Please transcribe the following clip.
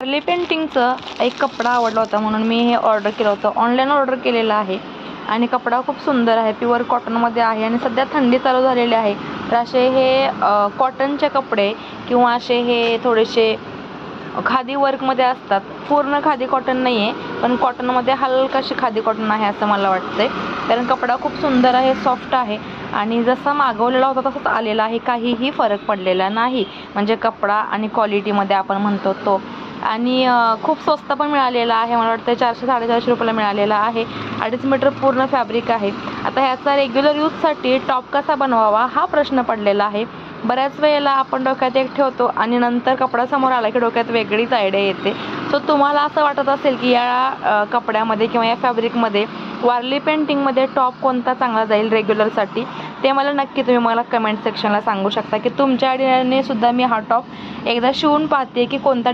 वारली पेंटिंगचं एक कपडा आवडला होता म्हणून मी हे ऑर्डर केलं होतं. ऑनलाईन ऑर्डर केलेलं आहे आणि कपडा खूप सुंदर आहे, प्युअर कॉटनमध्ये आहे आणि सध्या थंडी चालू झालेली आहे. तर असे हे कॉटनचे कपडे किंवा असे हे थोडेसे खादी वर्कमध्ये असतात. पूर्ण खादी कॉटन नाही आहे, पण कॉटनमध्ये हलकाशी खादी कॉटन आहे असं मला वाटतंय. कारण कपडा खूप सुंदर आहे, सॉफ्ट आहे आणि जसा मागवलेला होता तसाच आलेला आहे. काहीही फरक पडलेला नाही, म्हणजे कपडा आणि क्वालिटीमध्ये आपण म्हणतो तो. आणि खूप स्वस्त पण मिळालेला आहे. मला वाटतं 400-450 रुपयाला मिळालेला आहे. 2.5 मीटर पूर्ण फॅब्रिक आहे. आता ह्याचा रेग्युलर यूजसाठी टॉप कसा बनवावा हा प्रश्न पडलेला आहे. बऱ्याच वेळेला आपण डोक्यात एक ठेवतो आणि नंतर कपडा समोर आला की डोक्यात वेगळीच आयडिया येते. सो तुम्हाला असं वाटत असेल की या कपड्यामध्ये किंवा या फॅब्रिकमध्ये वारली पेंटिंगमध्ये टॉप कोणता चांगला जाईल रेग्युलरसाठी, ते तुम्ही मला कमेंट सेक्शनला सांगू शकता की तुमच्या आयडियाने सुद्धा मी हा टॉप एकदा शिवून पाहते की कोणता